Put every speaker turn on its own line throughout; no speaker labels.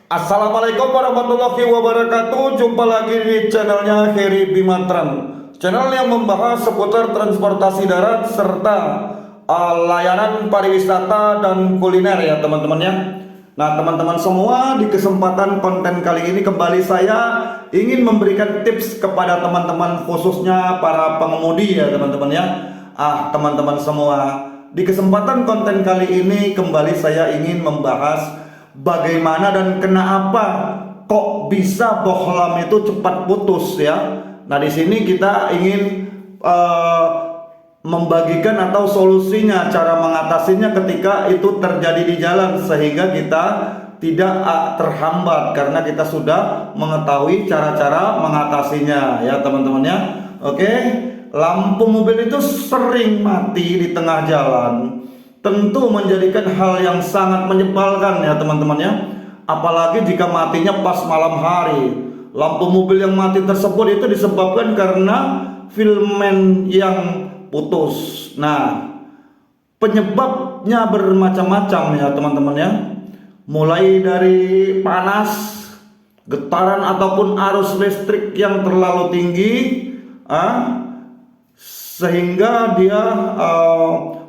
Assalamualaikum warahmatullahi wabarakatuh. Jumpa lagi di channelnya Heri Bimatran, channel yang membahas seputar transportasi darat serta layanan pariwisata dan kuliner ya teman-teman ya. Nah teman-teman semua, di kesempatan konten kali ini kembali saya ingin memberikan tips kepada teman-teman, khususnya para pengemudi ya teman-teman ya. Teman-teman semua, di kesempatan konten kali ini kembali saya ingin membahas bagaimana dan kenapa kok bisa bohlam itu cepat putus ya. Nah di sini kita ingin membagikan atau solusinya, cara mengatasinya ketika itu terjadi di jalan, sehingga kita tidak terhambat karena kita sudah mengetahui cara-cara mengatasinya ya teman-teman ya. Oke, lampu mobil itu sering mati di tengah jalan, tentu menjadikan hal yang sangat menyebalkan ya teman-teman ya. Apalagi jika matinya pas malam hari. Lampu mobil yang mati tersebut itu disebabkan karena filmen yang putus. Nah, penyebabnya bermacam-macam ya teman-teman ya. Mulai dari panas, getaran ataupun arus listrik yang terlalu tinggi, sehingga dia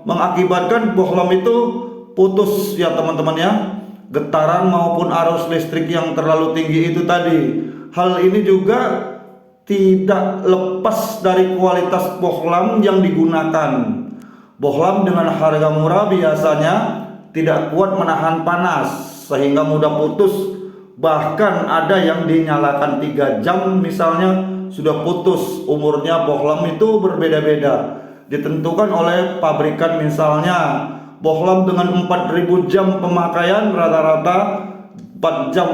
mengakibatkan bohlam itu putus ya teman-teman ya. Getaran maupun arus listrik yang terlalu tinggi itu tadi. Hal ini juga tidak lepas dari kualitas bohlam yang digunakan. Bohlam dengan harga murah biasanya tidak kuat menahan panas sehingga mudah putus. Bahkan ada yang dinyalakan 3 jam misalnya sudah putus. Umurnya bohlam itu berbeda-beda, ditentukan oleh pabrikan. Misalnya bohlam dengan 4000 jam pemakaian, rata-rata 4 jam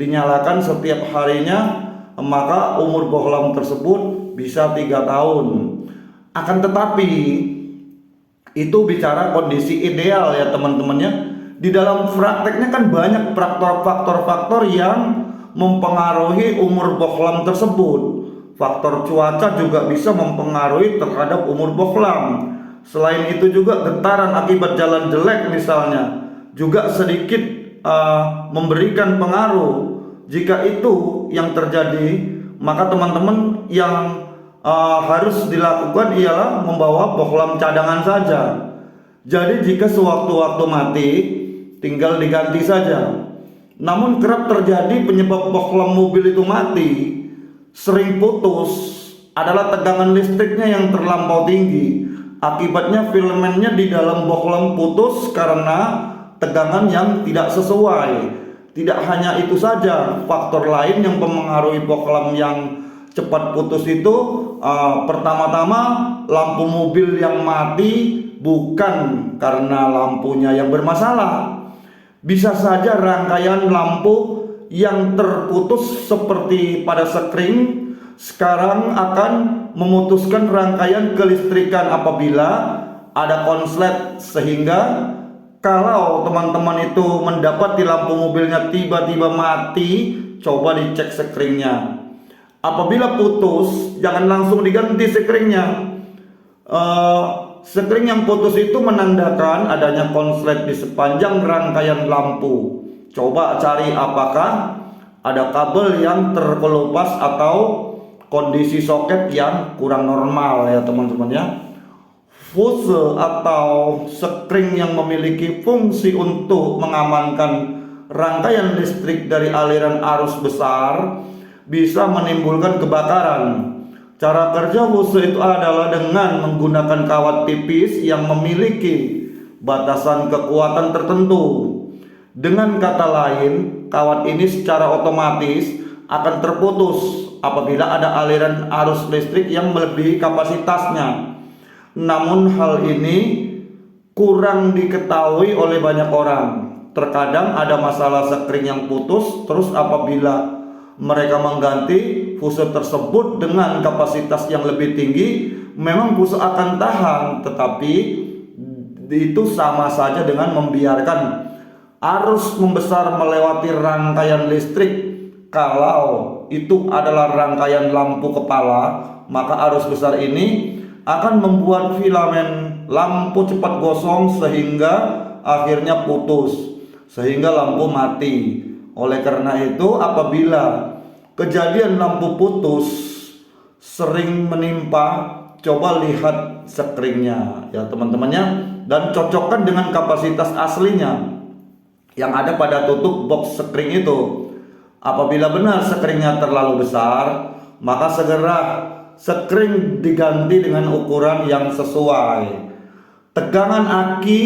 dinyalakan setiap harinya, maka umur bohlam tersebut bisa 3 tahun. Akan tetapi itu bicara kondisi ideal ya teman-teman ya. Di dalam prakteknya kan banyak faktor-faktor yang mempengaruhi umur bohlam tersebut. Faktor cuaca juga bisa mempengaruhi terhadap umur bohlam. Selain itu juga getaran akibat jalan jelek misalnya juga sedikit memberikan pengaruh. Jika itu yang terjadi, maka teman-teman yang harus dilakukan ialah membawa bohlam cadangan saja. Jadi jika sewaktu-waktu mati, tinggal diganti saja. Namun kerap terjadi penyebab bohlam mobil itu mati, sering putus, adalah tegangan listriknya yang terlampau tinggi. Akibatnya filmennya di dalam bohlam putus karena tegangan yang tidak sesuai. Tidak hanya itu saja, faktor lain yang mempengaruhi bohlam yang cepat putus itu pertama-tama lampu mobil yang mati bukan karena lampunya yang bermasalah. Bisa saja rangkaian lampu yang terputus seperti pada sekring sekarang akan memutuskan rangkaian kelistrikan apabila ada konslet, sehingga kalau teman-teman itu mendapati lampu mobilnya tiba-tiba mati, coba dicek sekringnya. Apabila putus, jangan langsung diganti sekringnya. Sekring yang putus itu menandakan adanya konslet di sepanjang rangkaian lampu. Coba cari apakah ada kabel yang terkelupas atau kondisi soket yang kurang normal ya teman-teman ya. Fuse atau sekring yang memiliki fungsi untuk mengamankan rangkaian listrik dari aliran arus besar bisa menimbulkan kebakaran. Cara kerja fuse itu adalah dengan menggunakan kawat tipis yang memiliki batasan kekuatan tertentu. Dengan kata lain, kawat ini secara otomatis akan terputus apabila ada aliran arus listrik yang melebihi kapasitasnya. Namun hal ini kurang diketahui oleh banyak orang. Terkadang ada masalah sekring yang putus, terus apabila mereka mengganti fuse tersebut dengan kapasitas yang lebih tinggi, memang fuse akan tahan, tetapi itu sama saja dengan membiarkan arus membesar melewati rangkaian listrik. Kalau itu adalah rangkaian lampu kepala, maka arus besar ini akan membuat filamen lampu cepat gosong sehingga akhirnya putus, sehingga lampu mati. Oleh karena itu, apabila kejadian lampu putus sering menimpa, coba lihat sekringnya ya teman-temannya, dan cocokkan dengan kapasitas aslinya yang ada pada tutup box sekring itu. Apabila benar sekringnya terlalu besar, maka segera sekring diganti dengan ukuran yang sesuai. Tegangan aki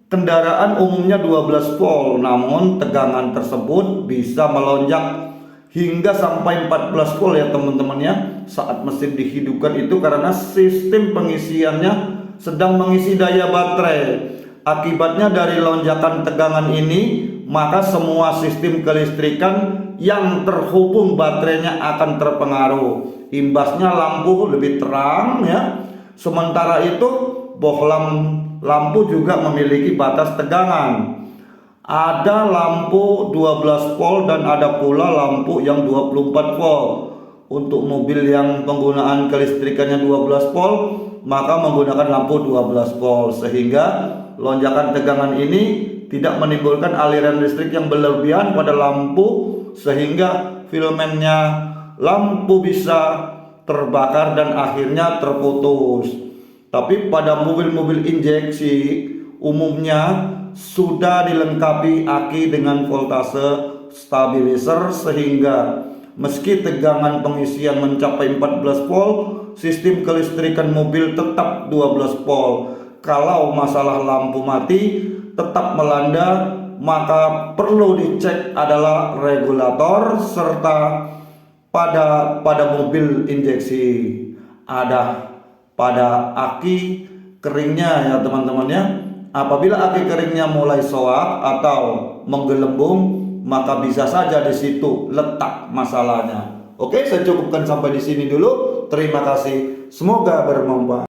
kendaraan umumnya 12 volt, namun tegangan tersebut bisa melonjak hingga sampai 14 volt ya teman-teman ya saat mesin dihidupkan itu, karena sistem pengisiannya sedang mengisi daya baterai. Akibatnya dari lonjakan tegangan ini, maka semua sistem kelistrikan yang terhubung baterainya akan terpengaruh. Imbasnya lampu lebih terang ya. Sementara itu bohlam lampu juga memiliki batas tegangan. Ada lampu 12 volt dan ada pula lampu yang 24 volt. Untuk mobil yang penggunaan kelistrikannya 12 volt, maka menggunakan lampu 12 volt, sehingga lonjakan tegangan ini tidak menimbulkan aliran listrik yang berlebihan pada lampu, sehingga filamennya lampu bisa terbakar dan akhirnya terputus. Tapi pada mobil-mobil injeksi umumnya sudah dilengkapi aki dengan voltase stabilizer, sehingga meski tegangan pengisian mencapai 14 volt, sistem kelistrikan mobil tetap 12 volt. Kalau masalah lampu mati tetap melanda, maka perlu dicek adalah regulator serta pada mobil injeksi ada pada aki keringnya ya teman-teman ya. Apabila aki keringnya mulai soak atau menggelembung, maka bisa saja di situ letak masalahnya. Oke, saya cukupkan sampai di sini dulu. Terima kasih. Semoga bermanfaat.